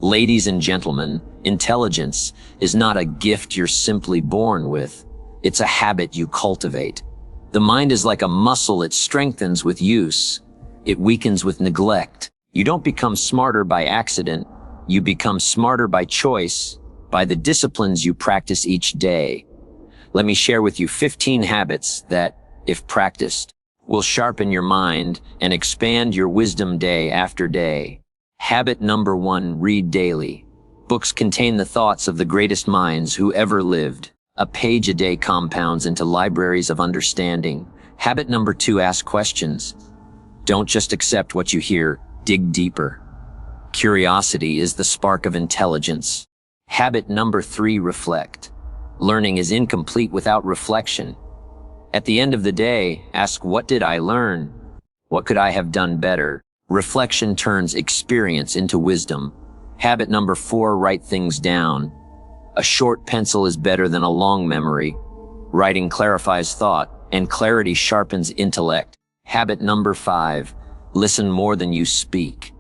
Ladies and gentlemen, intelligence is not a gift you're simply born with. It's a habit you cultivate. The mind is like a muscle. It strengthens with use. It weakens with neglect. You don't become smarter by accident. You become smarter by choice, by the disciplines you practice each day. Let me share with you 15 habits that, if practiced, will sharpen your mind and expand your wisdom day after day. Habit number 1, read daily. Books contain the thoughts of the greatest minds who ever lived. A page a day compounds into libraries of understanding. Habit number 2, ask questions. Don't just accept what you hear, dig deeper. Curiosity is the spark of intelligence. Habit number 3, reflect. Learning is incomplete without reflection. At the end of the day, ask, what did I learn? What could I have done better? Reflection turns experience into wisdom. Habit number 4, write things down. A short pencil is better than a long memory. Writing clarifies thought, and clarity sharpens intellect. Habit number 5, listen more than you speak.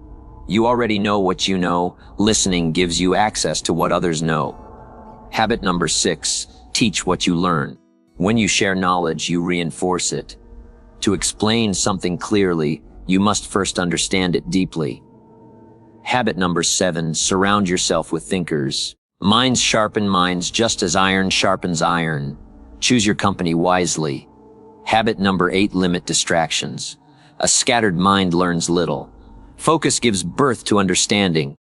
You already know what you know. Listening gives you access to what others know. Habit number 6, teach what you learn. When you share knowledge, you reinforce it. To explain something clearly, you must first understand it deeply. Habit number 7, surround yourself with thinkers. Minds sharpen minds just as iron sharpens iron. Choose your company wisely. Habit number 8, limit distractions. A scattered mind learns little. Focus gives birth to understanding.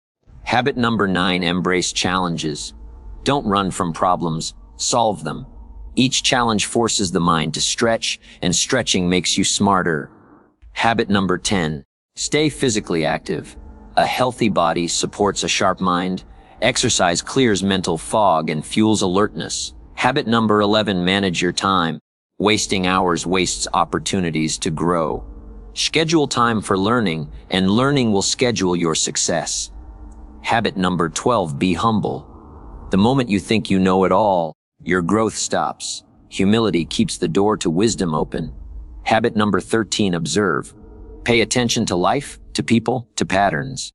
Habit number 9, embrace challenges. Don't run from problems, solve them. Each challenge forces the mind to stretch, and stretching makes you smarter. Habit number 10, stay physically active. A healthy body supports a sharp mind. Exercise clears mental fog and fuels alertness. Habit number 11, manage your time. Wasting hours wastes opportunities to grow. Schedule time for learning, and learning will schedule your success. Habit number 12, be humble. The moment you think you know it all, your growth stops. Humility keeps the door to wisdom open. Habit number 13, observe. Pay attention to life, to people, to patterns.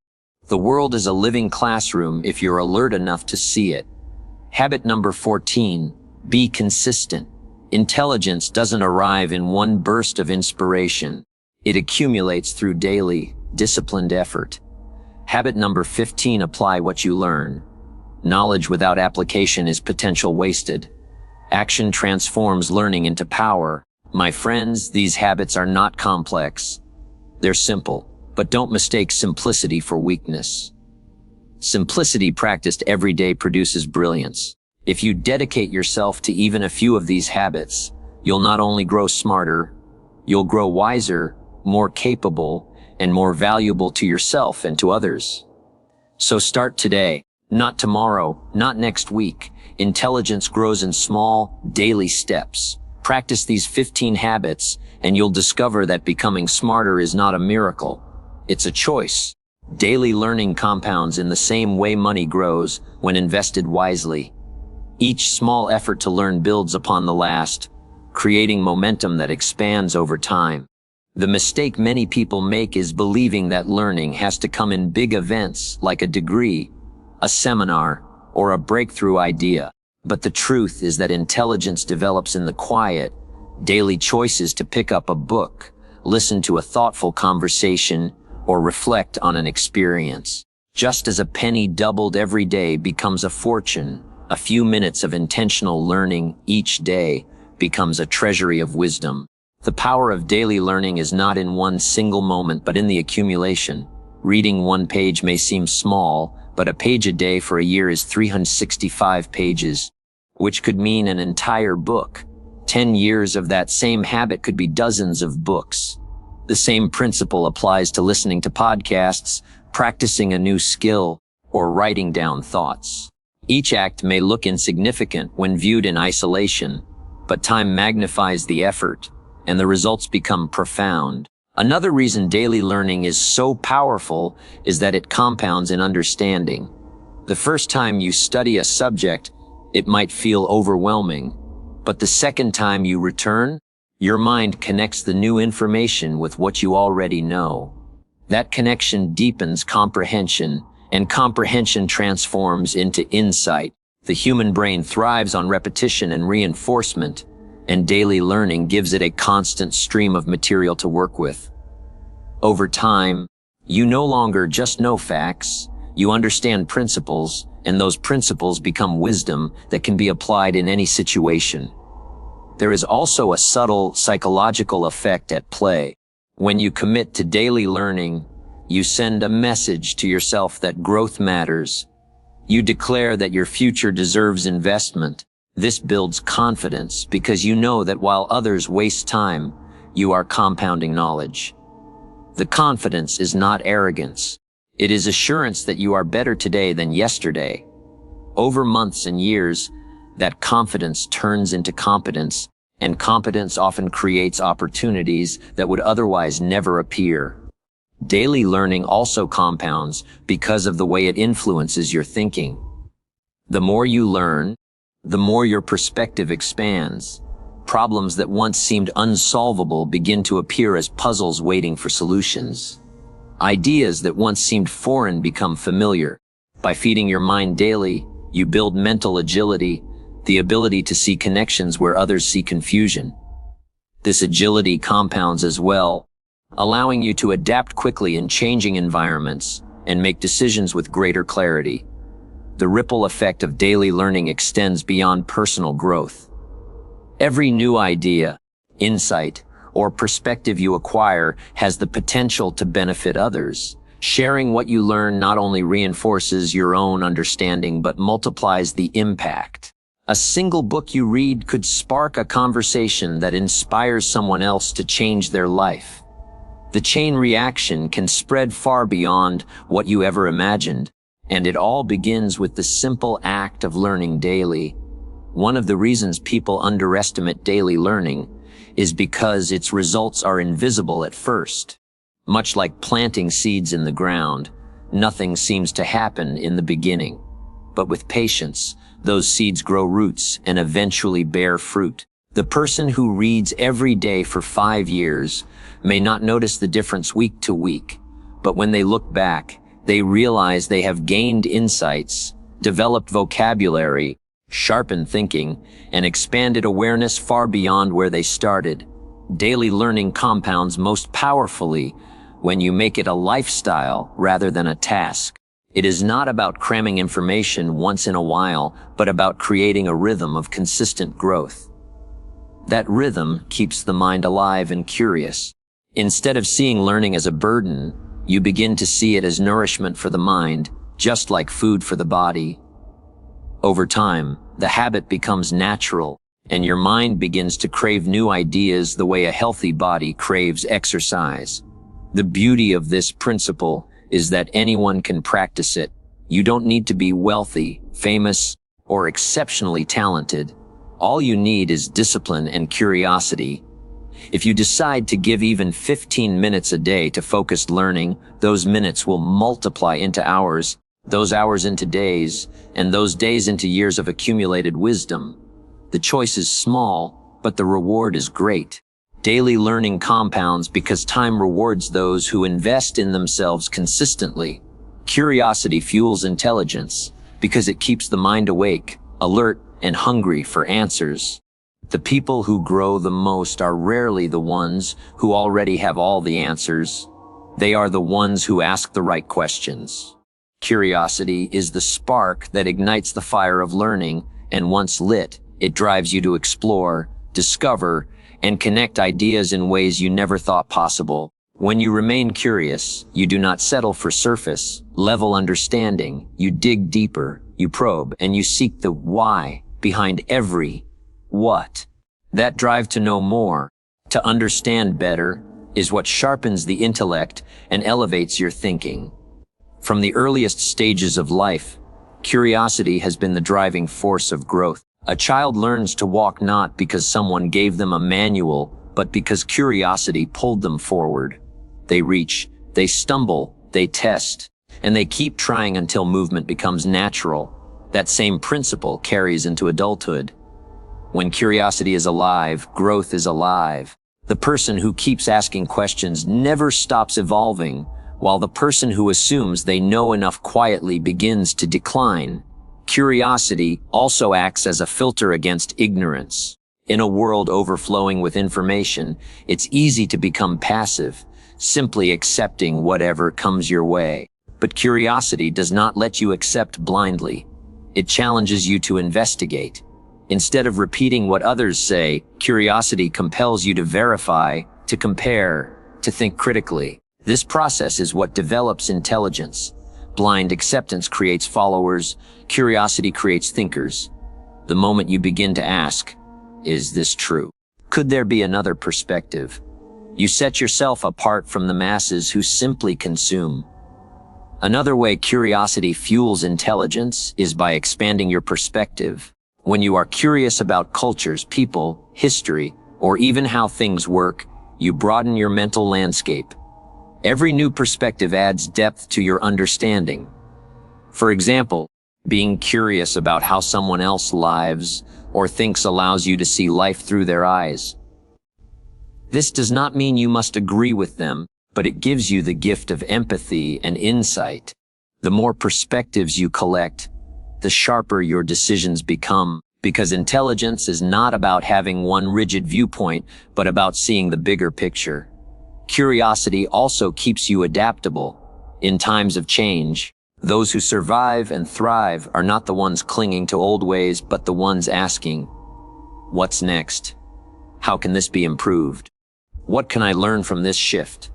The world is a living classroom if you're alert enough to see it. Habit number 14, be consistent. Intelligence doesn't arrive in one burst of inspiration. It accumulates through daily, disciplined effort. Habit number 15, apply what you learn. Knowledge without application is potential wasted. Action transforms learning into power. My friends, these habits are not complex. They're simple, but don't mistake simplicity for weakness. Simplicity practiced every day produces brilliance. If you dedicate yourself to even a few of these habits, you'll not only grow smarter, you'll grow wiser, more capable, and more valuable to yourself and to others. So start today, not tomorrow, not next week. Intelligence grows in small, daily steps. Practice these 15 habits, and you'll discover that becoming smarter is not a miracle. It's a choice. Daily learning compounds in the same way money grows when invested wisely. Each small effort to learn builds upon the last, creating momentum that expands over time. The mistake many people make is believing that learning has to come in big events like a degree, a seminar, or a breakthrough idea. But the truth is that intelligence develops in the quiet, daily choices to pick up a book, listen to a thoughtful conversation, or reflect on an experience. Just as a penny doubled every day becomes a fortune, a few minutes of intentional learning each day becomes a treasury of wisdom. The power of daily learning is not in one single moment, but in the accumulation. Reading one page may seem small, but a page a day for a year is 365 pages, which could mean an entire book. 10 years of that same habit could be dozens of books. The same principle applies to listening to podcasts, practicing a new skill, or writing down thoughts. Each act may look insignificant when viewed in isolation, but time magnifies the effort, and the results become profound. Another reason daily learning is so powerful is that it compounds in understanding. The first time you study a subject, it might feel overwhelming, but the second time you return, your mind connects the new information with what you already know. That connection deepens comprehension and comprehension transforms into insight. The human brain thrives on repetition and reinforcement, and daily learning gives it a constant stream of material to work with. Over time, you no longer just know facts, you understand principles, and those principles become wisdom that can be applied in any situation. There is also a subtle psychological effect at play. When you commit to daily learning, you send a message to yourself that growth matters. You declare that your future deserves investment. This builds confidence because you know that while others waste time, you are compounding knowledge. The confidence is not arrogance. It is assurance that you are better today than yesterday. Over months and years, that confidence turns into competence, and competence often creates opportunities that would otherwise never appear. Daily learning also compounds because of the way it influences your thinking. The more you learn, the more your perspective expands. Problems that once seemed unsolvable begin to appear as puzzles waiting for solutions. Ideas that once seemed foreign become familiar. By feeding your mind daily, you build mental agility, the ability to see connections where others see confusion. This agility compounds as well, allowing you to adapt quickly in changing environments and make decisions with greater clarity. The ripple effect of daily learning extends beyond personal growth. Every new idea, insight, or perspective you acquire has the potential to benefit others. Sharing what you learn not only reinforces your own understanding but multiplies the impact. A single book you read could spark a conversation that inspires someone else to change their life. The chain reaction can spread far beyond what you ever imagined, and it all begins with the simple act of learning daily. One of the reasons people underestimate daily learning is because its results are invisible at first. Much like planting seeds in the ground, nothing seems to happen in the beginning. But with patience, those seeds grow roots and eventually bear fruit. The person who reads every day for 5 years may not notice the difference week to week, but when they look back, they realize they have gained insights, developed vocabulary, sharpened thinking, and expanded awareness far beyond where they started. Daily learning compounds most powerfully when you make it a lifestyle rather than a task. It is not about cramming information once in a while, but about creating a rhythm of consistent growth. That rhythm keeps the mind alive and curious. Instead of seeing learning as a burden, you begin to see it as nourishment for the mind, just like food for the body. Over time, the habit becomes natural, and your mind begins to crave new ideas the way a healthy body craves exercise. The beauty of this principle is that anyone can practice it. You don't need to be wealthy, famous, or exceptionally talented. All you need is discipline and curiosity. If you decide to give even 15 minutes a day to focused learning, those minutes will multiply into hours, those hours into days, and those days into years of accumulated wisdom. The choice is small, but the reward is great. Daily learning compounds because time rewards those who invest in themselves consistently. Curiosity fuels intelligence because it keeps the mind awake, alert, and hungry for answers. The people who grow the most are rarely the ones who already have all the answers. They are the ones who ask the right questions. Curiosity is the spark that ignites the fire of learning, and once lit, it drives you to explore, discover, and connect ideas in ways you never thought possible. When you remain curious, you do not settle for surface-level understanding. You dig deeper, you probe, and you seek the why behind every what. That drive to know more, to understand better, is what sharpens the intellect and elevates your thinking. From the earliest stages of life, curiosity has been the driving force of growth. A child learns to walk not because someone gave them a manual, but because curiosity pulled them forward. They reach, they stumble, they test, and they keep trying until movement becomes natural. That same principle carries into adulthood. When curiosity is alive, growth is alive. The person who keeps asking questions never stops evolving, while the person who assumes they know enough quietly begins to decline. Curiosity also acts as a filter against ignorance. In a world overflowing with information, it's easy to become passive, simply accepting whatever comes your way. But curiosity does not let you accept blindly. It challenges you to investigate. Instead of repeating what others say, curiosity compels you to verify, to compare, to think critically. This process is what develops intelligence. Blind acceptance creates followers, curiosity creates thinkers. The moment you begin to ask, is this true? Could there be another perspective? You set yourself apart from the masses who simply consume. Another way curiosity fuels intelligence is by expanding your perspective. When you are curious about cultures, people, history, or even how things work, you broaden your mental landscape. Every new perspective adds depth to your understanding. For example, being curious about how someone else lives or thinks allows you to see life through their eyes. This does not mean you must agree with them, but it gives you the gift of empathy and insight. The more perspectives you collect, the sharper your decisions become, because intelligence is not about having one rigid viewpoint, but about seeing the bigger picture. Curiosity also keeps you adaptable. In times of change, those who survive and thrive are not the ones clinging to old ways, but the ones asking, what's next? How can this be improved? What can I learn from this shift?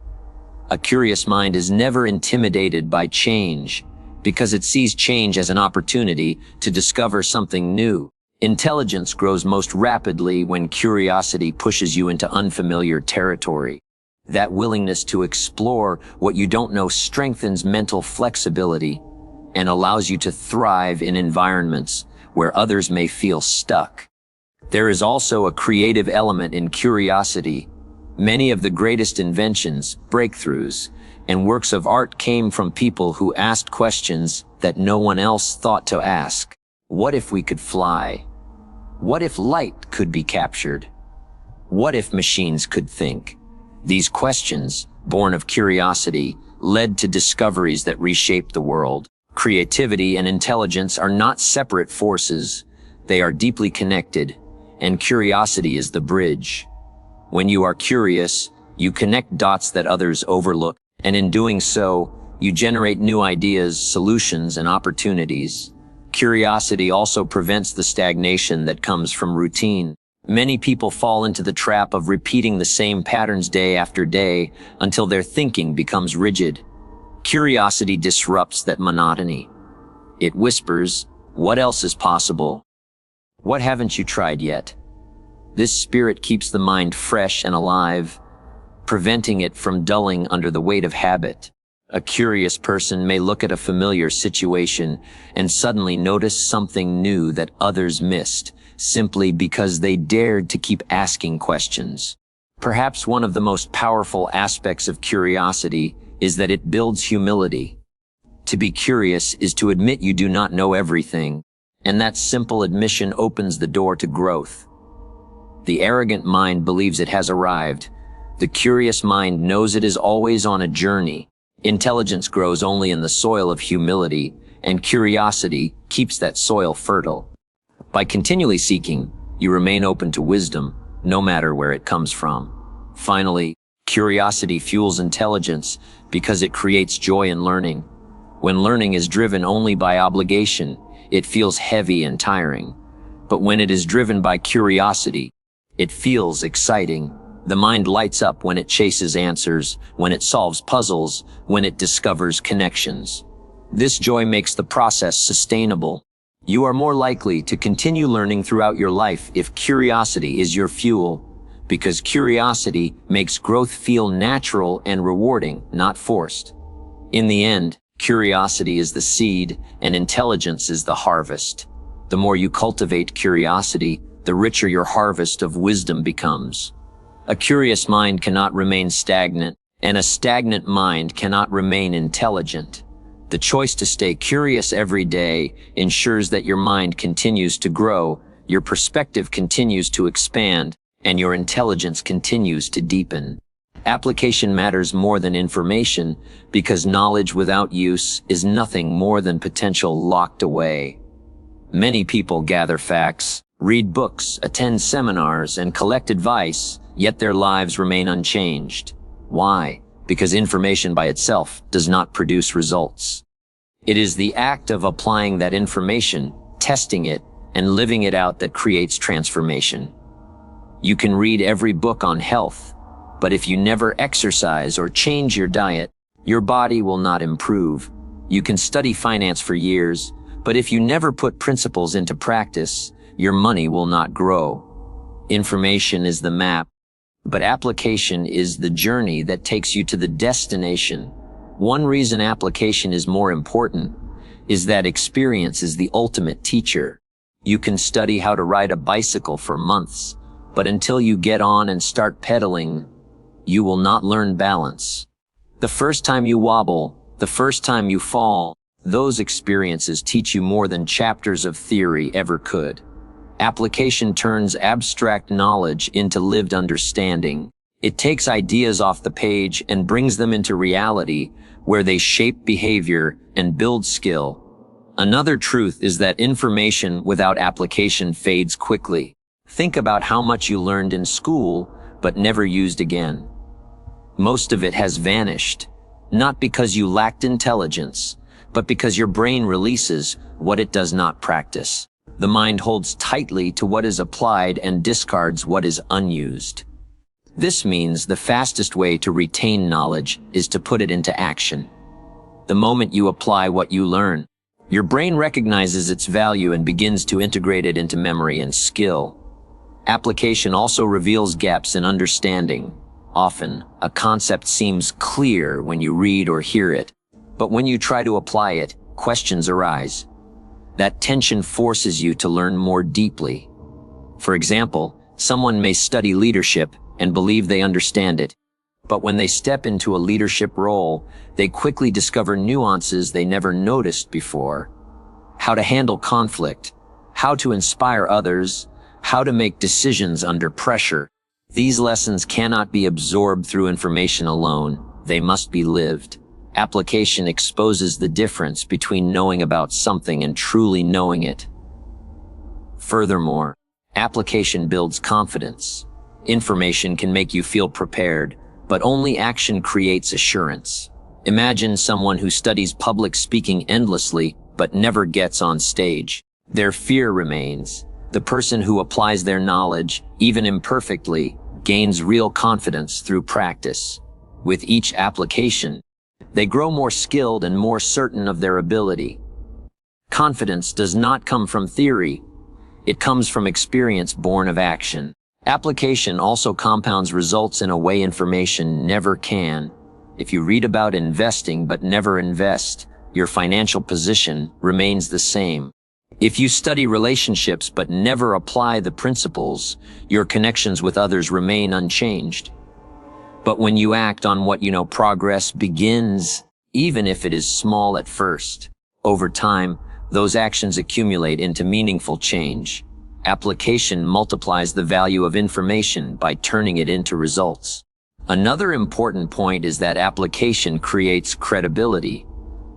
A curious mind is never intimidated by change because it sees change as an opportunity to discover something new. Intelligence grows most rapidly when curiosity pushes you into unfamiliar territory. That willingness to explore what you don't know strengthens mental flexibility and allows you to thrive in environments where others may feel stuck. There is also a creative element in curiosity. Many of the greatest inventions, breakthroughs, and works of art came from people who asked questions that no one else thought to ask. What if we could fly? What if light could be captured? What if machines could think? These questions, born of curiosity, led to discoveries that reshaped the world. Creativity and intelligence are not separate forces. They are deeply connected, and curiosity is the bridge. When you are curious, you connect dots that others overlook, and in doing so, you generate new ideas, solutions, and opportunities. Curiosity also prevents the stagnation that comes from routine. Many people fall into the trap of repeating the same patterns day after day until their thinking becomes rigid. Curiosity disrupts that monotony. It whispers, what else is possible? What haven't you tried yet? This spirit keeps the mind fresh and alive, preventing it from dulling under the weight of habit. A curious person may look at a familiar situation and suddenly notice something new that others missed, simply because they dared to keep asking questions. Perhaps one of the most powerful aspects of curiosity is that it builds humility. To be curious is to admit you do not know everything, and that simple admission opens the door to growth. The arrogant mind believes it has arrived. The curious mind knows it is always on a journey. Intelligence grows only in the soil of humility, and curiosity keeps that soil fertile. By continually seeking, you remain open to wisdom, no matter where it comes from. Finally, curiosity fuels intelligence because it creates joy in learning. When learning is driven only by obligation, it feels heavy and tiring. But when it is driven by curiosity, it feels exciting. The mind lights up when it chases answers, when it solves puzzles, when it discovers connections. This joy makes the process sustainable. You are more likely to continue learning throughout your life if curiosity is your fuel, because curiosity makes growth feel natural and rewarding, not forced. In the end, curiosity is the seed and intelligence is the harvest. The more you cultivate curiosity, the richer your harvest of wisdom becomes. A curious mind cannot remain stagnant, and a stagnant mind cannot remain intelligent. The choice to stay curious every day ensures that your mind continues to grow, your perspective continues to expand, and your intelligence continues to deepen. Application matters more than information because knowledge without use is nothing more than potential locked away. Many people gather facts, read books, attend seminars, and collect advice, yet their lives remain unchanged. Why? Because information by itself does not produce results. It is the act of applying that information, testing it, and living it out that creates transformation. You can read every book on health, but if you never exercise or change your diet, your body will not improve. You can study finance for years, but if you never put principles into practice, your money will not grow. Information is the map, but application is the journey that takes you to the destination. One reason application is more important is that experience is the ultimate teacher. You can study how to ride a bicycle for months, but until you get on and start pedaling, you will not learn balance. The first time you wobble, the first time you fall, those experiences teach you more than chapters of theory ever could. Application turns abstract knowledge into lived understanding. It takes ideas off the page and brings them into reality, where they shape behavior and build skill. Another truth is that information without application fades quickly. Think about how much you learned in school, but never used again. Most of it has vanished, not because you lacked intelligence, but because your brain releases what it does not practice. The mind holds tightly to what is applied and discards what is unused. This means the fastest way to retain knowledge is to put it into action. The moment you apply what you learn, your brain recognizes its value and begins to integrate it into memory and skill. Application also reveals gaps in understanding. Often, a concept seems clear when you read or hear it, but when you try to apply it, questions arise. That tension forces you to learn more deeply. For example, someone may study leadership and believe they understand it, but when they step into a leadership role, they quickly discover nuances they never noticed before. How to handle conflict, how to inspire others, how to make decisions under pressure. These lessons cannot be absorbed through information alone. They must be lived. Application exposes the difference between knowing about something and truly knowing it. Furthermore, application builds confidence. Information can make you feel prepared, but only action creates assurance. Imagine someone who studies public speaking endlessly, but never gets on stage. Their fear remains. The person who applies their knowledge, even imperfectly, gains real confidence through practice. With each application, they grow more skilled and more certain of their ability. Confidence does not come from theory. It comes from experience born of action. Application also compounds results in a way information never can. If you read about investing but never invest, your financial position remains the same. If you study relationships but never apply the principles, your connections with others remain unchanged. But when you act on what you know, progress begins, even if it is small at first. Over time, those actions accumulate into meaningful change. Application multiplies the value of information by turning it into results. Another important point is that application creates credibility.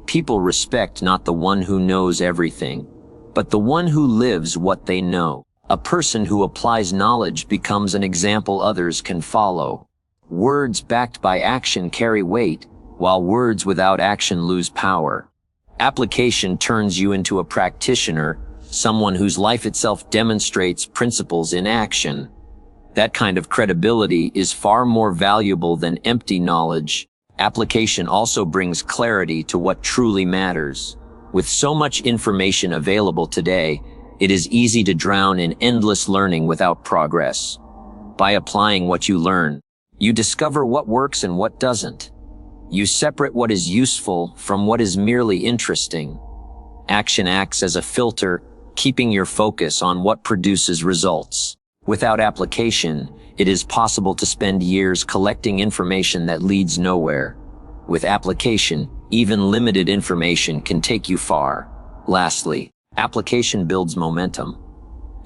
People respect not the one who knows everything, but the one who lives what they know. A person who applies knowledge becomes an example others can follow. Words backed by action carry weight, while words without action lose power. Application turns you into a practitioner, someone whose life itself demonstrates principles in action. That kind of credibility is far more valuable than empty knowledge. Application also brings clarity to what truly matters. With so much information available today, it is easy to drown in endless learning without progress. By applying what you learn, you discover what works and what doesn't. You separate what is useful from what is merely interesting. Action acts as a filter, keeping your focus on what produces results. Without application, it is possible to spend years collecting information that leads nowhere. With application, even limited information can take you far. Lastly, application builds momentum.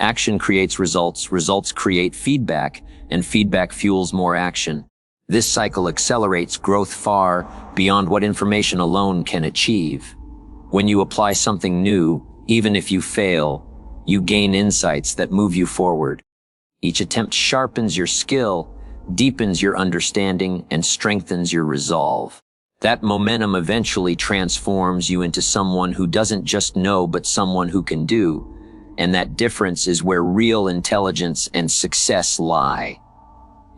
Action creates results, results create feedback, and feedback fuels more action. This cycle accelerates growth far beyond what information alone can achieve. When you apply something new, even if you fail, you gain insights that move you forward. Each attempt sharpens your skill, deepens your understanding, and strengthens your resolve. That momentum eventually transforms you into someone who doesn't just know, but someone who can do. And that difference is where real intelligence and success lie.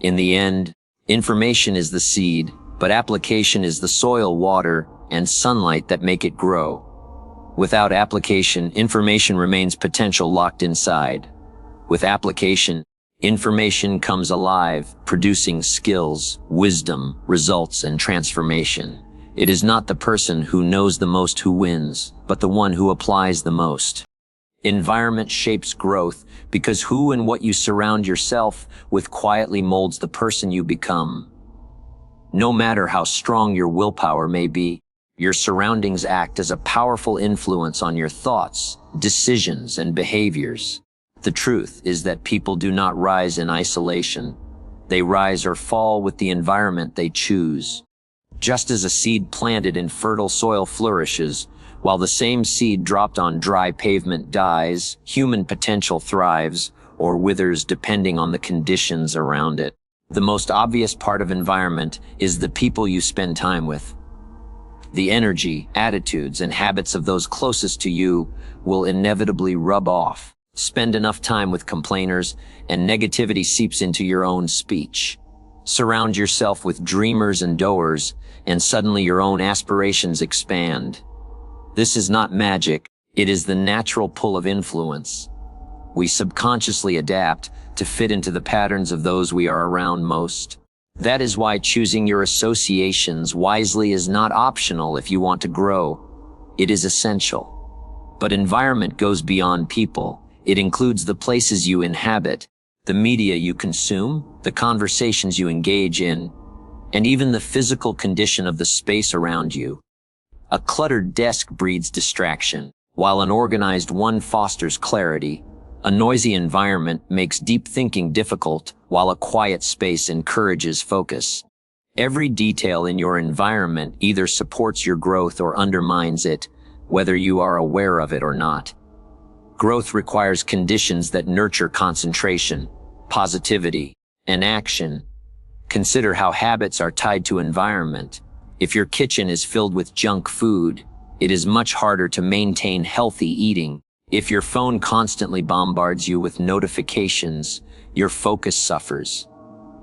In the end, information is the seed, but application is the soil, water, and sunlight that make it grow. Without application, information remains potential locked inside. With application, information comes alive, producing skills, wisdom, results, and transformation. It is not the person who knows the most who wins, but the one who applies the most. Environment shapes growth because who and what you surround yourself with quietly molds the person you become. No matter how strong your willpower may be, your surroundings act as a powerful influence on your thoughts, decisions, and behaviors. The truth is that people do not rise in isolation. They rise or fall with the environment they choose. Just as a seed planted in fertile soil flourishes, while the same seed dropped on dry pavement dies, human potential thrives or withers depending on the conditions around it. The most obvious part of environment is the people you spend time with. The energy, attitudes, and habits of those closest to you will inevitably rub off. Spend enough time with complainers, and negativity seeps into your own speech. Surround yourself with dreamers and doers, and suddenly your own aspirations expand. This is not magic, it is the natural pull of influence. We subconsciously adapt to fit into the patterns of those we are around most. That is why choosing your associations wisely is not optional if you want to grow. It is essential. But environment goes beyond people. It includes the places you inhabit, the media you consume, the conversations you engage in, and even the physical condition of the space around you. A cluttered desk breeds distraction, while an organized one fosters clarity. A noisy environment makes deep thinking difficult, while a quiet space encourages focus. Every detail in your environment either supports your growth or undermines it, whether you are aware of it or not. Growth requires conditions that nurture concentration, positivity, and action. Consider how habits are tied to environment. If your kitchen is filled with junk food, it is much harder to maintain healthy eating. If your phone constantly bombards you with notifications, your focus suffers.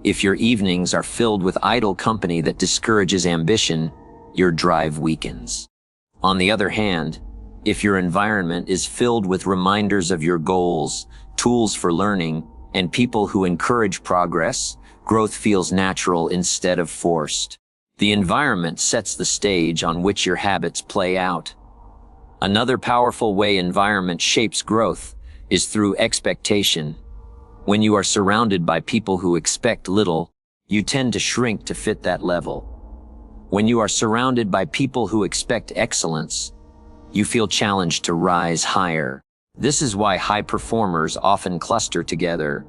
If your evenings are filled with idle company that discourages ambition, your drive weakens. On the other hand, if your environment is filled with reminders of your goals, tools for learning, and people who encourage progress, growth feels natural instead of forced. The environment sets the stage on which your habits play out. Another powerful way environment shapes growth is through expectation. When you are surrounded by people who expect little, you tend to shrink to fit that level. When you are surrounded by people who expect excellence, you feel challenged to rise higher. This is why high performers often cluster together.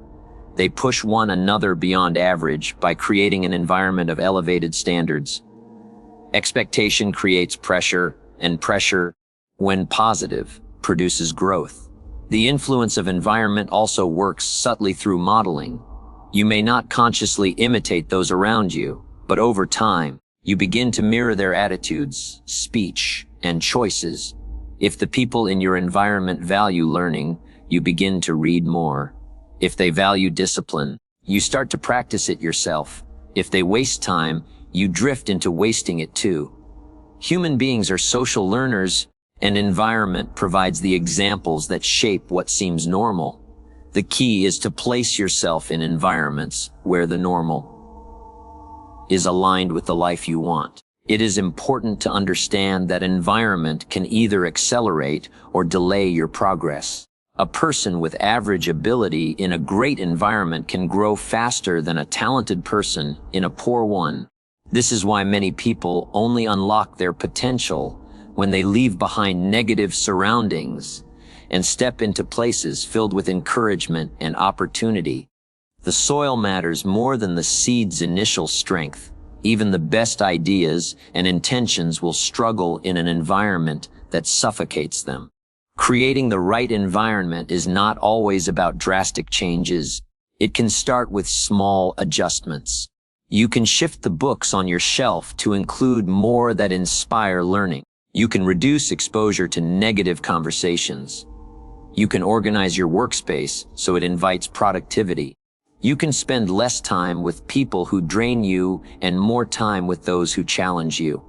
They push one another beyond average by creating an environment of elevated standards. Expectation creates pressure, and pressure, when positive, produces growth. The influence of environment also works subtly through modeling. You may not consciously imitate those around you, but over time, you begin to mirror their attitudes, speech, and choices. If the people in your environment value learning, you begin to read more. If they value discipline, you start to practice it yourself. If they waste time, you drift into wasting it too. Human beings are social learners, and environment provides the examples that shape what seems normal. The key is to place yourself in environments where the normal is aligned with the life you want. It is important to understand that environment can either accelerate or delay your progress. A person with average ability in a great environment can grow faster than a talented person in a poor one. This is why many people only unlock their potential when they leave behind negative surroundings and step into places filled with encouragement and opportunity. The soil matters more than the seed's initial strength. Even the best ideas and intentions will struggle in an environment that suffocates them. Creating the right environment is not always about drastic changes. It can start with small adjustments. You can shift the books on your shelf to include more that inspire learning. You can reduce exposure to negative conversations. You can organize your workspace so it invites productivity. You can spend less time with people who drain you and more time with those who challenge you.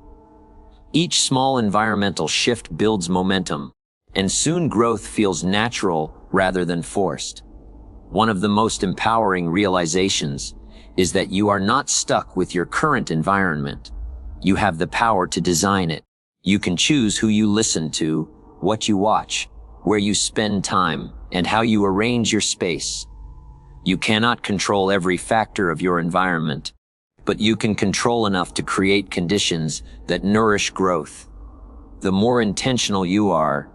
Each small environmental shift builds momentum, and soon growth feels natural rather than forced. One of the most empowering realizations is that you are not stuck with your current environment. You have the power to design it. You can choose who you listen to, what you watch, where you spend time, and how you arrange your space. You cannot control every factor of your environment, but you can control enough to create conditions that nourish growth. The more intentional you are,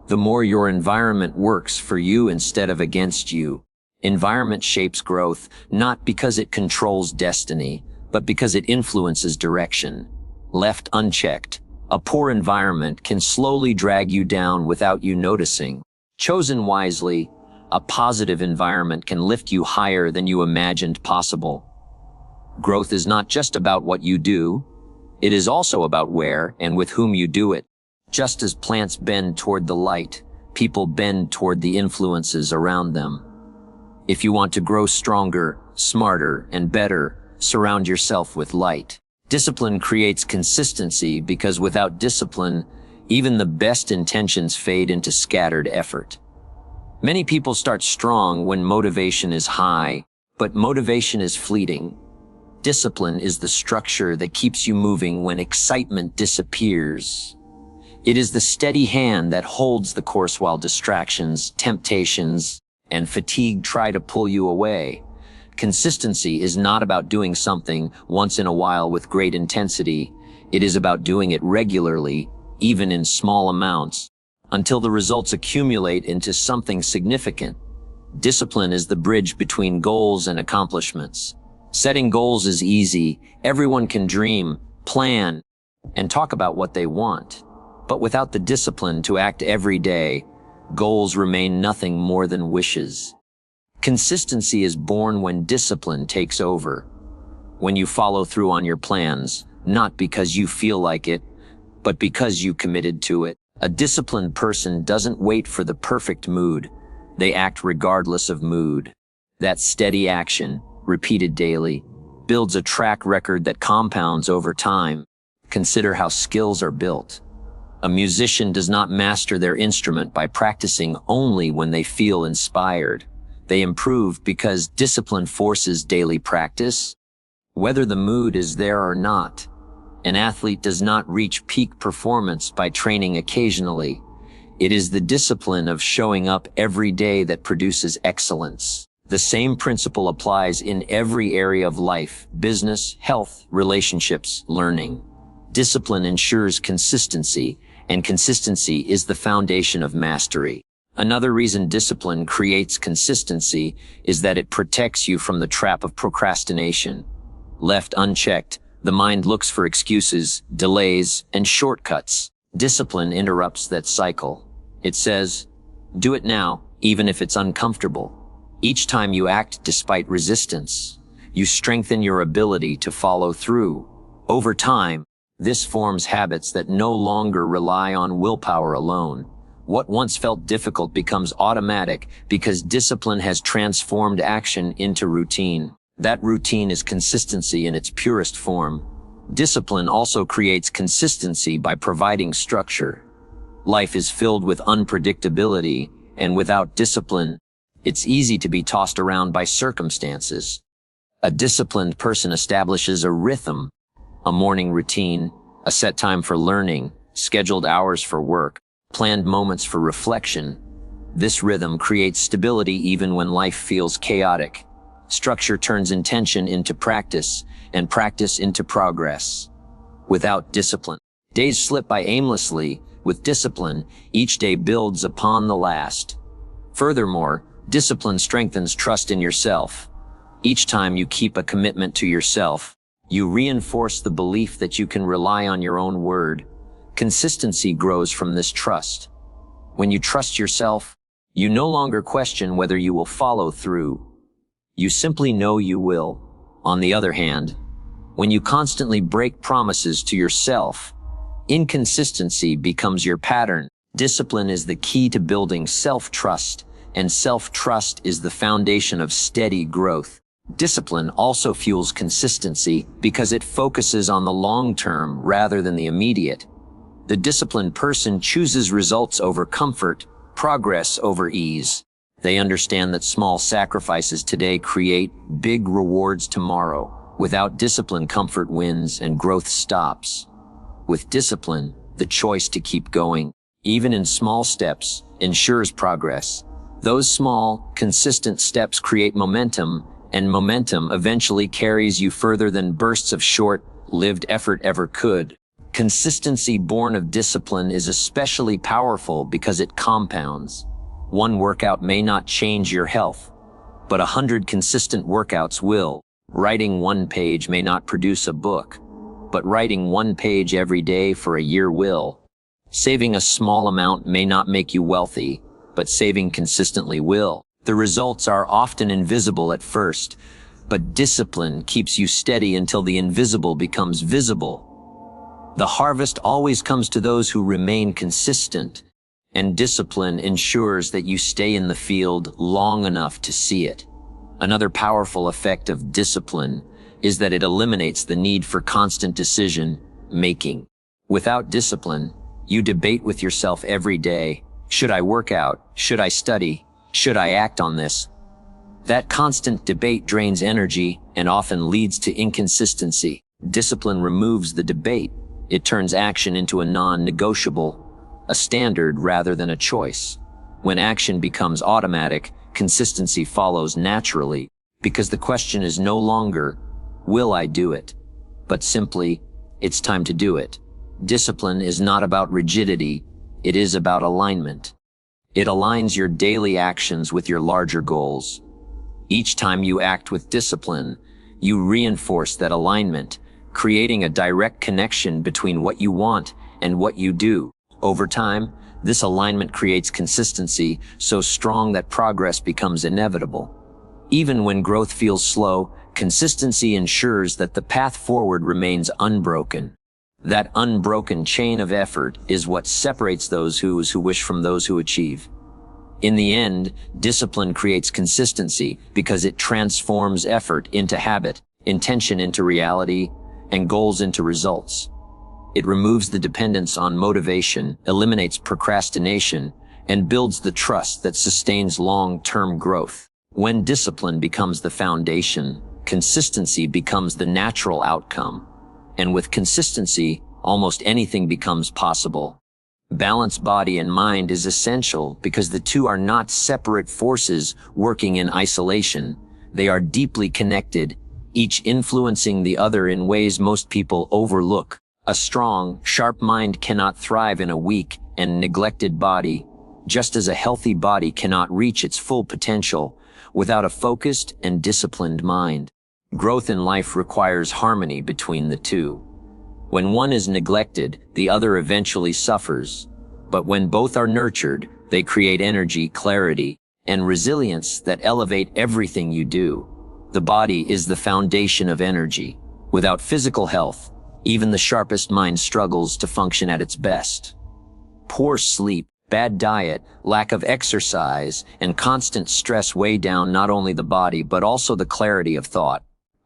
the more your environment works for you instead of against you. Environment shapes growth, not because it controls destiny, but because it influences direction. Left unchecked, a poor environment can slowly drag you down without you noticing. Chosen wisely, a positive environment can lift you higher than you imagined possible. Growth is not just about what you do, it is also about where and with whom you do it. Just as plants bend toward the light, people bend toward the influences around them. If you want to grow stronger, smarter, and better, surround yourself with light. Discipline creates consistency because without discipline, even the best intentions fade into scattered effort. Many people start strong when motivation is high, but motivation is fleeting. Discipline is the structure that keeps you moving when excitement disappears. It is the steady hand that holds the course while distractions, temptations, and fatigue try to pull you away. Consistency is not about doing something once in a while with great intensity. It is about doing it regularly, even in small amounts, until the results accumulate into something significant. Discipline is the bridge between goals and accomplishments. Setting goals is easy. Everyone can dream, plan, and talk about what they want. But without the discipline to act every day, goals remain nothing more than wishes. Consistency is born when discipline takes over. When you follow through on your plans, not because you feel like it, but because you committed to it. A disciplined person doesn't wait for the perfect mood. They act regardless of mood. That steady action, repeated daily, builds a track record that compounds over time. Consider how skills are built. A musician does not master their instrument by practicing only when they feel inspired. They improve because discipline forces daily practice, whether the mood is there or not. An athlete does not reach peak performance by training occasionally. It is the discipline of showing up every day that produces excellence. The same principle applies in every area of life: business, health, relationships, learning. Discipline ensures consistency, and consistency is the foundation of mastery. Another reason discipline creates consistency is that it protects you from the trap of procrastination. Left unchecked, the mind looks for excuses, delays, and shortcuts. Discipline interrupts that cycle. It says, do it now, even if it's uncomfortable. Each time you act despite resistance, you strengthen your ability to follow through. Over time, this forms habits that no longer rely on willpower alone. What once felt difficult becomes automatic because discipline has transformed action into routine. That routine is consistency in its purest form. Discipline also creates consistency by providing structure. Life is filled with unpredictability, and without discipline, it's easy to be tossed around by circumstances. A disciplined person establishes a rhythm, a morning routine, a set time for learning, scheduled hours for work, planned moments for reflection. This rhythm creates stability even when life feels chaotic. Structure turns intention into practice, and practice into progress. Without discipline, days slip by aimlessly. With discipline, each day builds upon the last. Furthermore, discipline strengthens trust in yourself. Each time you keep a commitment to yourself, you reinforce the belief that you can rely on your own word. Consistency grows from this trust. When you trust yourself, you no longer question whether you will follow through. You simply know you will. On the other hand, when you constantly break promises to yourself, inconsistency becomes your pattern. Discipline is the key to building self-trust, and self-trust is the foundation of steady growth. Discipline also fuels consistency because it focuses on the long term rather than the immediate. The disciplined person chooses results over comfort, progress over ease. They understand that small sacrifices today create big rewards tomorrow. Without discipline, comfort wins and growth stops. With discipline, the choice to keep going, even in small steps, ensures progress. Those small, consistent steps create momentum, and momentum eventually carries you further than bursts of short-lived effort ever could. Consistency born of discipline is especially powerful because it compounds. One workout may not change your health, but 100 consistent workouts will. Writing one page may not produce a book, but writing one page every day for a year will. Saving a small amount may not make you wealthy, but saving consistently will. The results are often invisible at first, but discipline keeps you steady until the invisible becomes visible. The harvest always comes to those who remain consistent, and discipline ensures that you stay in the field long enough to see it. Another powerful effect of discipline is that it eliminates the need for constant decision-making. Without discipline, you debate with yourself every day. Should I work out? Should I study? Should I act on this? That constant debate drains energy and often leads to inconsistency. Discipline removes the debate. It turns action into a non-negotiable, a standard rather than a choice. When action becomes automatic, consistency follows naturally, because the question is no longer, will I do it? But simply, it's time to do it. Discipline is not about rigidity, it is about alignment. It aligns your daily actions with your larger goals. Each time you act with discipline, you reinforce that alignment, creating a direct connection between what you want and what you do. Over time, this alignment creates consistency so strong that progress becomes inevitable. Even when growth feels slow, consistency ensures that the path forward remains unbroken. That unbroken chain of effort is what separates those who wish from those who achieve. In the end, discipline creates consistency because it transforms effort into habit, intention into reality, and goals into results. It removes the dependence on motivation, eliminates procrastination, and builds the trust that sustains long-term growth. When discipline becomes the foundation, consistency becomes the natural outcome. And with consistency, almost anything becomes possible. Balanced body and mind is essential because the two are not separate forces working in isolation. They are deeply connected, each influencing the other in ways most people overlook. A strong, sharp mind cannot thrive in a weak and neglected body, just as a healthy body cannot reach its full potential without a focused and disciplined mind. Growth in life requires harmony between the two. When one is neglected, the other eventually suffers. But when both are nurtured, they create energy, clarity, and resilience that elevate everything you do. The body is the foundation of energy. Without physical health, even the sharpest mind struggles to function at its best. Poor sleep, bad diet, lack of exercise, and constant stress weigh down not only the body but also the clarity of thought.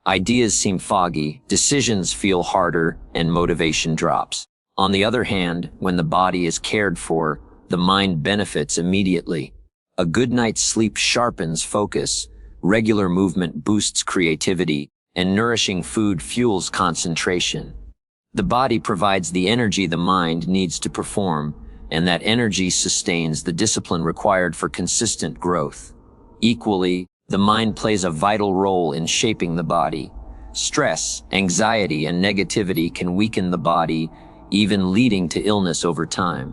Ideas seem foggy, decisions feel harder, and motivation drops. On the other hand, when the body is cared for, the mind benefits immediately. A good night's sleep sharpens focus, regular movement boosts creativity, and nourishing food fuels concentration. The body provides the energy the mind needs to perform, and that energy sustains the discipline required for consistent growth. Equally, the mind plays a vital role in shaping the body. Stress, anxiety, and negativity can weaken the body, even leading to illness over time.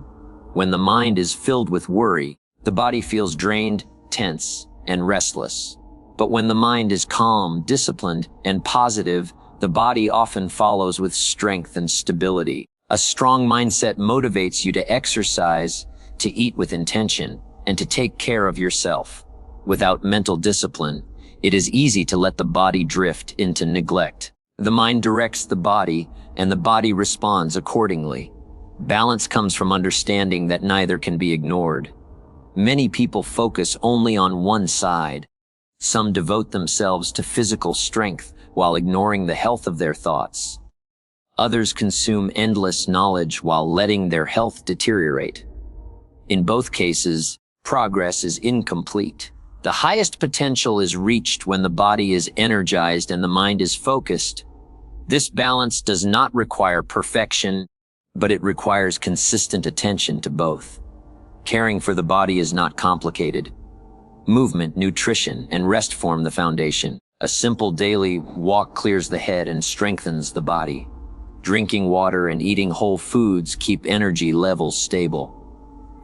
When the mind is filled with worry, the body feels drained, tense, and restless. But when the mind is calm, disciplined, and positive, the body often follows with strength and stability. A strong mindset motivates you to exercise, to eat with intention, and to take care of yourself. Without mental discipline, it is easy to let the body drift into neglect. The mind directs the body, and the body responds accordingly. Balance comes from understanding that neither can be ignored. Many people focus only on one side. Some devote themselves to physical strength while ignoring the health of their thoughts. Others consume endless knowledge while letting their health deteriorate. In both cases, progress is incomplete. The highest potential is reached when the body is energized and the mind is focused. This balance does not require perfection, but it requires consistent attention to both. Caring for the body is not complicated. Movement, nutrition, and rest form the foundation. A simple daily walk clears the head and strengthens the body. Drinking water and eating whole foods keep energy levels stable.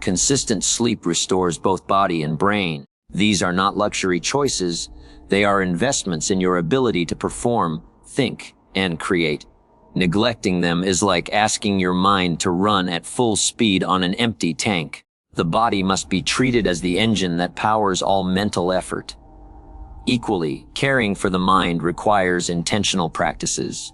Consistent sleep restores both body and brain. These are not luxury choices. They are investments in your ability to perform, think, and create. Neglecting them is like asking your mind to run at full speed on an empty tank. The body must be treated as the engine that powers all mental effort. Equally, caring for the mind requires intentional practices.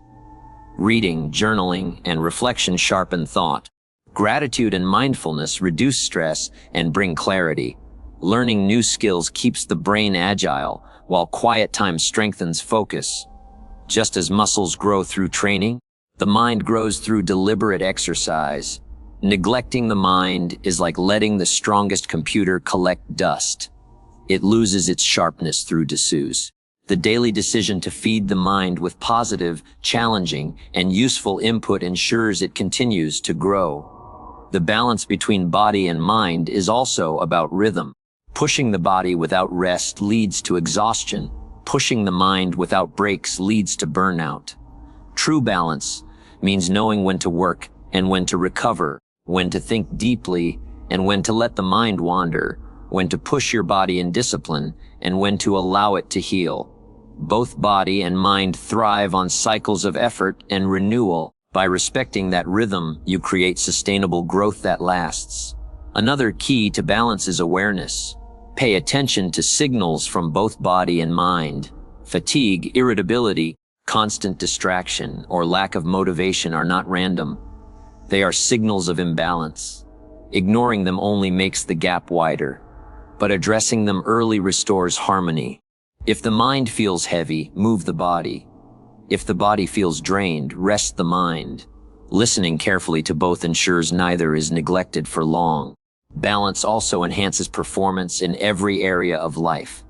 Reading, journaling, and reflection sharpen thought. Gratitude and mindfulness reduce stress and bring clarity. Learning new skills keeps the brain agile, while quiet time strengthens focus. Just as muscles grow through training, the mind grows through deliberate exercise. Neglecting the mind is like letting the strongest computer collect dust. It loses its sharpness through disuse. The daily decision to feed the mind with positive, challenging, and useful input ensures it continues to grow. The balance between body and mind is also about rhythm. Pushing the body without rest leads to exhaustion. Pushing the mind without breaks leads to burnout. True balance means knowing when to work and when to recover, when to think deeply and when to let the mind wander, when to push your body in discipline and when to allow it to heal. Both body and mind thrive on cycles of effort and renewal. By respecting that rhythm, you create sustainable growth that lasts. Another key to balance is awareness. Pay attention to signals from both body and mind. Fatigue, irritability, constant distraction, or lack of motivation are not random. They are signals of imbalance. Ignoring them only makes the gap wider, but addressing them early restores harmony. If the mind feels heavy, move the body. If the body feels drained, rest the mind. Listening carefully to both ensures neither is neglected for long. Balance also enhances performance in every area of life.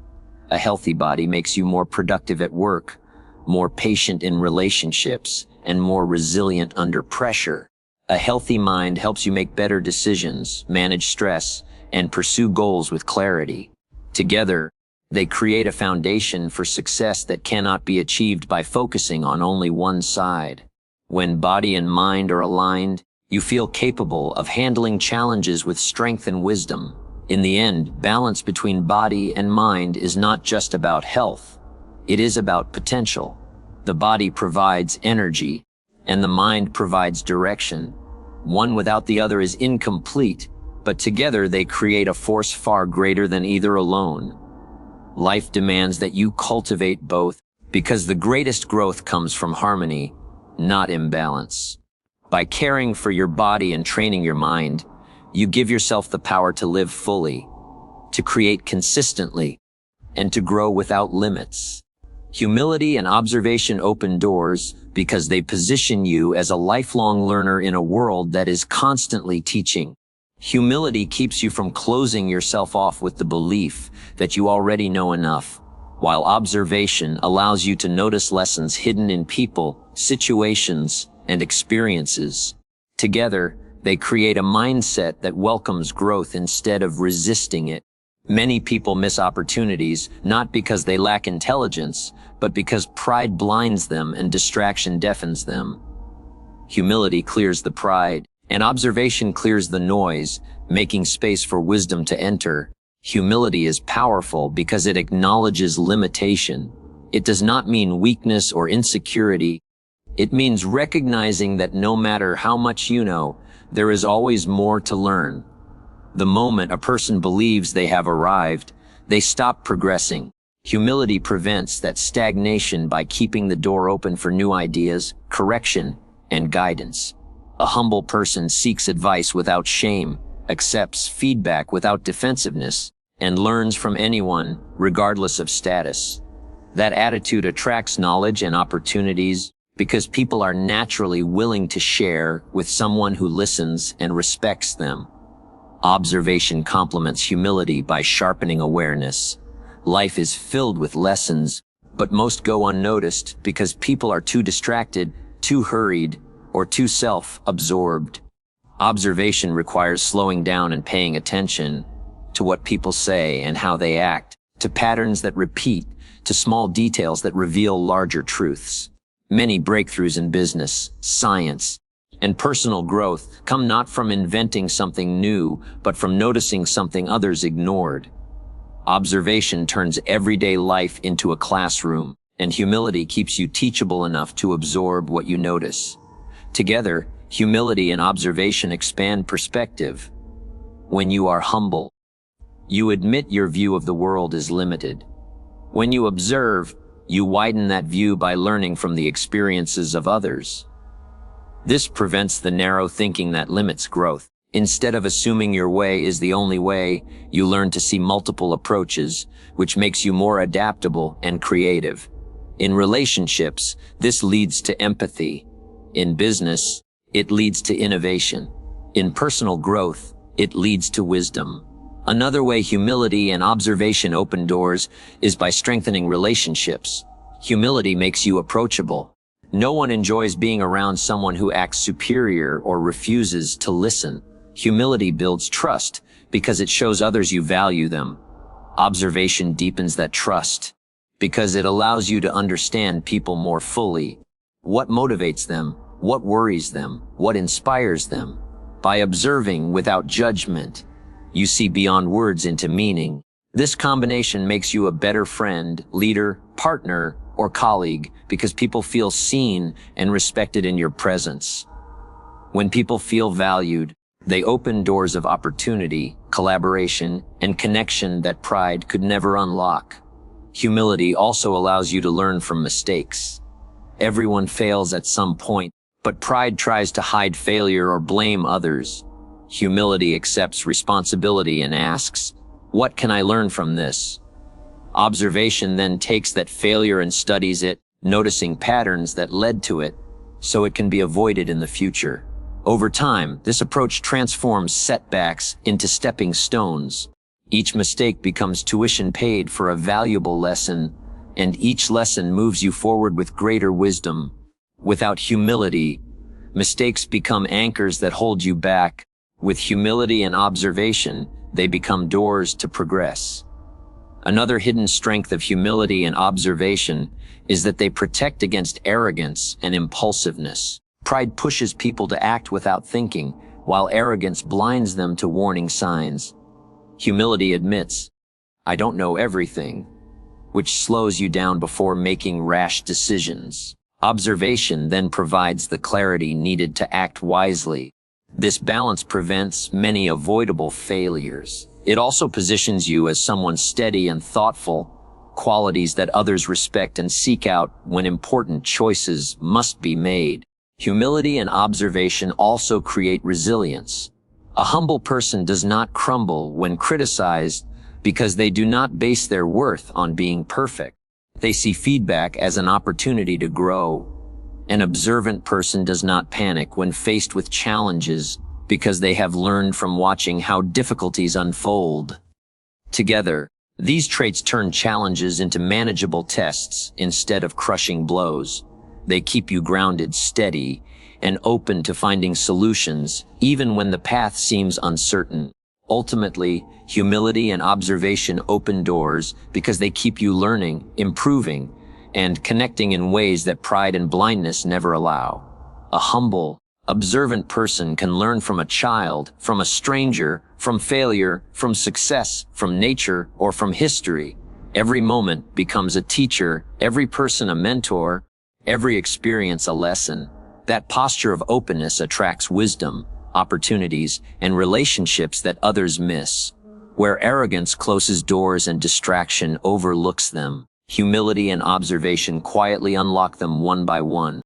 A healthy body makes you more productive at work, more patient in relationships, and more resilient under pressure. A healthy mind helps you make better decisions, manage stress, and pursue goals with clarity. Together, they create a foundation for success that cannot be achieved by focusing on only one side. When body and mind are aligned, you feel capable of handling challenges with strength and wisdom. In the end, balance between body and mind is not just about health. It is about potential. The body provides energy, and the mind provides direction. One without the other is incomplete, but together they create a force far greater than either alone. Life demands that you cultivate both, because the greatest growth comes from harmony, not imbalance. By caring for your body and training your mind, you give yourself the power to live fully, to create consistently, and to grow without limits. Humility and observation open doors because they position you as a lifelong learner in a world that is constantly teaching. Humility keeps you from closing yourself off with the belief that you already know enough, while observation allows you to notice lessons hidden in people, situations, and experiences. Together, they create a mindset that welcomes growth instead of resisting it. Many people miss opportunities not because they lack intelligence, but because pride blinds them and distraction deafens them. Humility clears the pride, and observation clears the noise, making space for wisdom to enter. Humility is powerful because it acknowledges limitation. It does not mean weakness or insecurity. It means recognizing that no matter how much you know, there is always more to learn. The moment a person believes they have arrived, they stop progressing. Humility prevents that stagnation by keeping the door open for new ideas, correction, and guidance. A humble person seeks advice without shame, accepts feedback without defensiveness, and learns from anyone, regardless of status. That attitude attracts knowledge and opportunities because people are naturally willing to share with someone who listens and respects them. Observation complements humility by sharpening awareness. Life is filled with lessons, but most go unnoticed because people are too distracted, too hurried, or too self-absorbed. Observation requires slowing down and paying attention to what people say and how they act, to patterns that repeat, to small details that reveal larger truths. Many breakthroughs in business, science, and personal growth come not from inventing something new, but from noticing something others ignored. Observation turns everyday life into a classroom, and humility keeps you teachable enough to absorb what you notice. Together, humility and observation expand perspective. When you are humble, you admit your view of the world is limited. When you observe, you widen that view by learning from the experiences of others. This prevents the narrow thinking that limits growth. Instead of assuming your way is the only way, you learn to see multiple approaches, which makes you more adaptable and creative. In relationships, this leads to empathy. In business, it leads to innovation. In personal growth, it leads to wisdom. Another way humility and observation open doors is by strengthening relationships. Humility makes you approachable. No one enjoys being around someone who acts superior or refuses to listen. Humility builds trust because it shows others you value them. Observation deepens that trust because it allows you to understand people more fully. What motivates them? What worries them? What inspires them? By observing without judgment, you see beyond words into meaning. This combination makes you a better friend, leader, partner, or colleague because people feel seen and respected in your presence. When people feel valued, they open doors of opportunity, collaboration, and connection that pride could never unlock. Humility also allows you to learn from mistakes. Everyone fails at some point, but pride tries to hide failure or blame others. Humility accepts responsibility and asks, "What can I learn from this?" Observation then takes that failure and studies it, noticing patterns that led to it, so it can be avoided in the future. Over time, this approach transforms setbacks into stepping stones. Each mistake becomes tuition paid for a valuable lesson, and each lesson moves you forward with greater wisdom. Without humility, mistakes become anchors that hold you back. With humility and observation, they become doors to progress. Another hidden strength of humility and observation is that they protect against arrogance and impulsiveness. Pride pushes people to act without thinking, while arrogance blinds them to warning signs. Humility admits, "I don't know everything," which slows you down before making rash decisions. Observation then provides the clarity needed to act wisely. This balance prevents many avoidable failures. It also positions you as someone steady and thoughtful, qualities that others respect and seek out when important choices must be made. Humility and observation also create resilience. A humble person does not crumble when criticized because they do not base their worth on being perfect. They see feedback as an opportunity to grow. An observant person does not panic when faced with challenges because they have learned from watching how difficulties unfold. Together, these traits turn challenges into manageable tests instead of crushing blows. They keep you grounded, steady, and open to finding solutions, even when the path seems uncertain. Ultimately, humility and observation open doors because they keep you learning, improving, and connecting in ways that pride and blindness never allow. A humble, Observant person can learn from a child, from a stranger, from failure, from success, from nature, or from history. Every moment becomes a teacher, every person a mentor, every experience a lesson. That posture of openness attracts wisdom, opportunities, and relationships that others miss. Where arrogance closes doors and distraction overlooks them, humility and observation quietly unlock them one by one.